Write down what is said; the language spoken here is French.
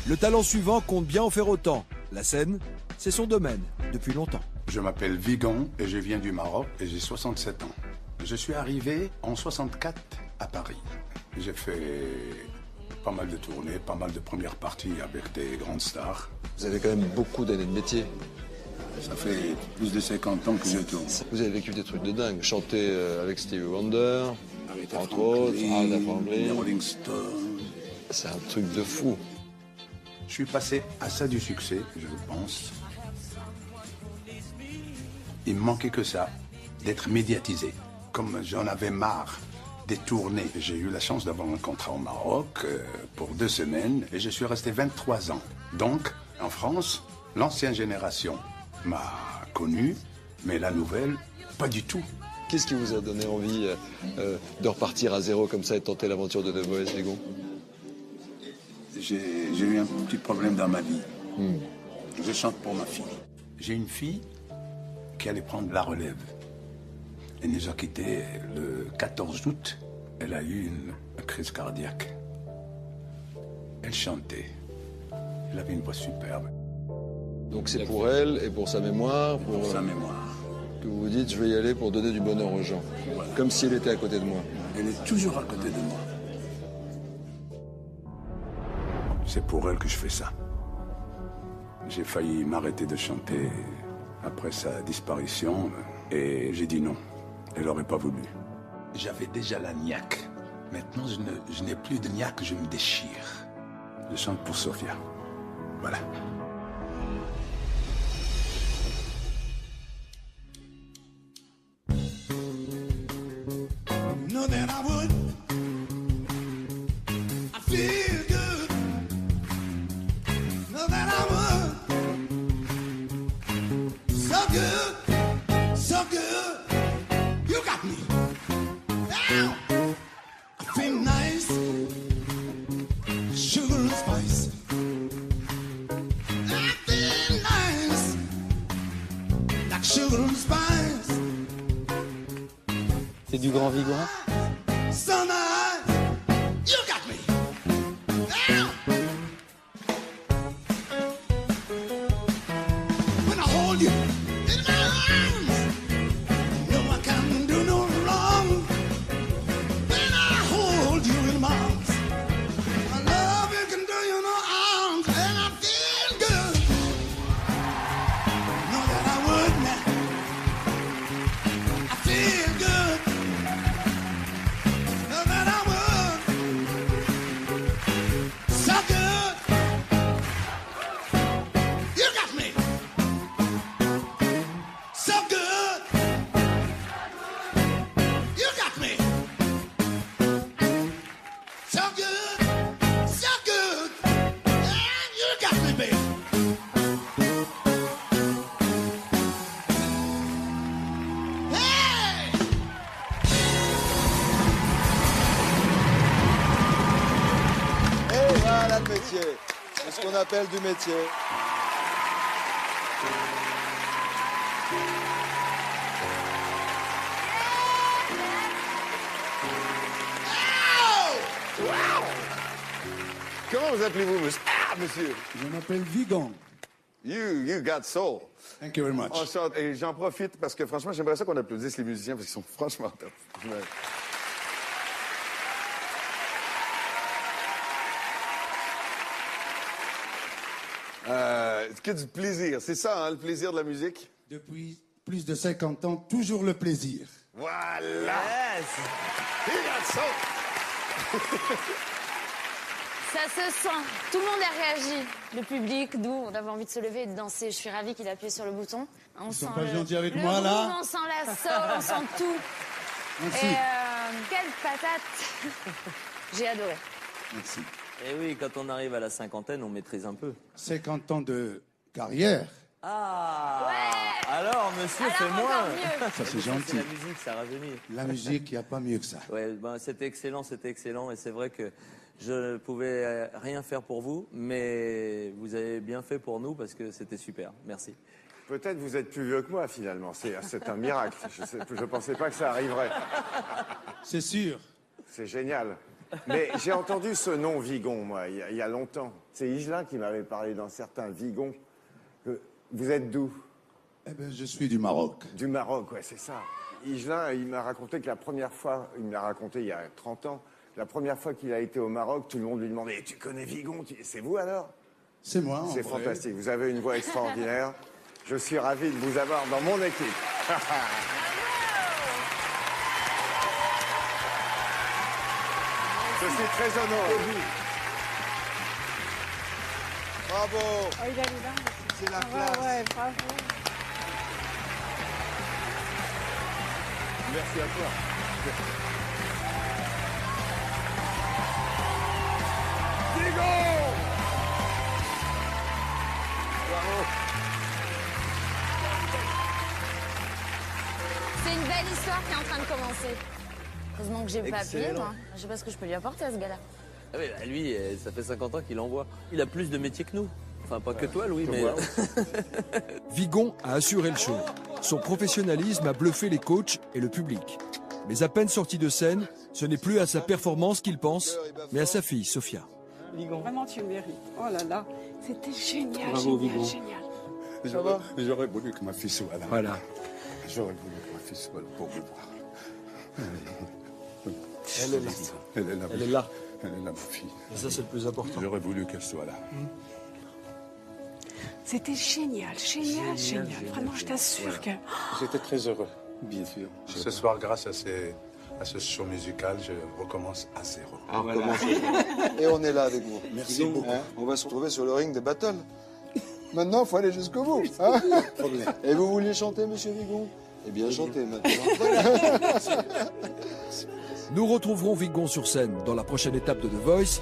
Le talent suivant compte bien en faire autant. La scène, c'est son domaine, depuis longtemps. Je m'appelle Vigan et je viens du Maroc et j'ai 67 ans. Je suis arrivé en 64 à Paris. J'ai fait pas mal de tournées, pas mal de premières parties avec des grandes stars. Vous avez quand même beaucoup d'années de métier. Ça fait plus de 50 ans que je tourne. Vous avez vécu des trucs de dingue. Chanter avec Stevie Wonder, Aretha entre autres, Aretha les Franklin. Rolling Stones. C'est un truc de fou. Je suis passé à ça du succès, je pense. Il me manquait que ça, d'être médiatisé. Comme j'en avais marre des tournées, j'ai eu la chance d'avoir un contrat au Maroc pour 2 semaines et je suis resté 23 ans. Donc, en France, l'ancienne génération m'a connu, mais la nouvelle, pas du tout. Qu'est-ce qui vous a donné envie de repartir à zéro comme ça et de tenter l'aventure de The Voice, Vigan? J'ai eu un petit problème dans ma vie. Je chante pour ma fille. J'ai une fille qui allait prendre la relève. Elle nous a quittés le 14 août. Elle a eu une crise cardiaque. Elle chantait. Elle avait une voix superbe. Donc c'est pour elle et pour sa mémoire, Pour sa mémoire. que vous vous dites je vais y aller pour donner du bonheur aux gens. Voilà. Comme si elle était à côté de moi. Elle est toujours à côté de moi. C'est pour elle que je fais ça. J'ai failli m'arrêter de chanter après sa disparition et j'ai dit non. Elle n'aurait pas voulu. J'avais déjà la niaque. Maintenant, je n'ai plus de niaque, je me déchire. Je chante pour Sophia. Voilà. Know that I would. I feel good. Know that I would. So good, so good. You got me. Now I feel nice. Sugar and spice. I feel nice. Like sugar and spice. C'est du grand Vigan. Sunlight, you got me. Now, when I hold you in my arms, no one can do no wrong. When I hold you in my arms, my love it can do you no harm, and I feel good. Know that I would now. I feel good. Know that I would. So good. You got me. So good. You got me. So good. So good. And you got me, baby. Hey! Et voilà le métier. C'est ce qu'on appelle du métier. Comment vous appelez-vous, monsieur? Ah, monsieur! Je m'appelle Vigan. You got soul. Thank you very much. On chante, et j'en profite parce que franchement, j'aimerais ça qu'on applaudisse les musiciens parce qu'ils sont franchement top. Que du plaisir, c'est ça, hein, le plaisir de la musique? Depuis plus de 50 ans, toujours le plaisir. Voilà! Yes. You got soul. Ça se sent. Tout le monde a réagi. Le public, nous, on avait envie de se lever et de danser. Je suis ravie qu'il ait appuyé sur le bouton. On Ils sont sent pas gentils avec le moi, groove, là. on sent la soul, on sent tout. Merci. Et quelle patate. J'ai adoré. Merci. Et oui, quand on arrive à la cinquantaine, on maîtrise un peu. 50 ans de carrière. Ah Ouais. Alors, monsieur, Alors, c'est encore moins. mieux. Ça, c'est gentil. C'est la musique, ça rajeunit. La musique, il n'y a pas mieux que ça. Ouais, ben, c'était excellent, et c'est vrai que je ne pouvais rien faire pour vous, mais vous avez bien fait pour nous parce que c'était super. Merci. Peut-être vous êtes plus vieux que moi, finalement. C'est un miracle. Je ne pensais pas que ça arriverait. C'est sûr. C'est génial. Mais j'ai entendu ce nom Vigan, moi, il y a longtemps. C'est Higelin qui m'avait parlé dans certains Vigon. Vous êtes d'où? Eh ben, je suis du Maroc. Du Maroc, ouais, c'est ça. Higelin, il m'a raconté que la première fois, il me l'a raconté il y a 30 ans, la première fois qu'il a été au Maroc, tout le monde lui demandait « Tu connais Vigon? C'est vous alors ?» C'est moi, en C'est vrai. fantastique. Vous avez une voix extraordinaire. Je suis ravi de vous avoir dans mon équipe. Je suis très honoré. Bravo. Oh, il a les larmes. C'est la Ouais, classe. ouais, bravo. Merci à toi. C'est une belle histoire qui est en train de commencer. Heureusement que j'ai pas appuyé, Excellent. moi. Je sais pas ce que je peux lui apporter à ce gars-là. Ah oui, bah, lui, ça fait 50 ans qu'il envoie. Il a plus de métiers que nous. Enfin, pas que toi, Louis, mais... moi. Vigon a assuré le show. Son professionnalisme a bluffé les coachs et le public. Mais à peine sorti de scène, ce n'est plus à sa performance qu'il pense, mais à sa fille, Sophia. Vraiment, tu le mérites. Oh là là, c'était génial, Bravo, génial, Vigo. génial. J'aurais voulu que ma fille soit là. Voilà. J'aurais voulu que ma fille soit là pour me voir. Elle est là. Elle est là. Elle est là. Elle est là, ma fille. Et ça, c'est le plus important. J'aurais voulu qu'elle soit là. C'était génial, génial, génial. Vraiment, je t'assure que... J'étais très heureux, bien sûr. Ce soir, grâce à ce show musical, je recommence à zéro. Et on est là avec vous. Merci beaucoup. On va se retrouver sur le ring des battles. Maintenant, il faut aller jusqu'au bout. Hein. Et vous vouliez chanter, monsieur Vigon? Eh bien, chantez maintenant. Nous retrouverons Vigon sur scène dans la prochaine étape de The Voice.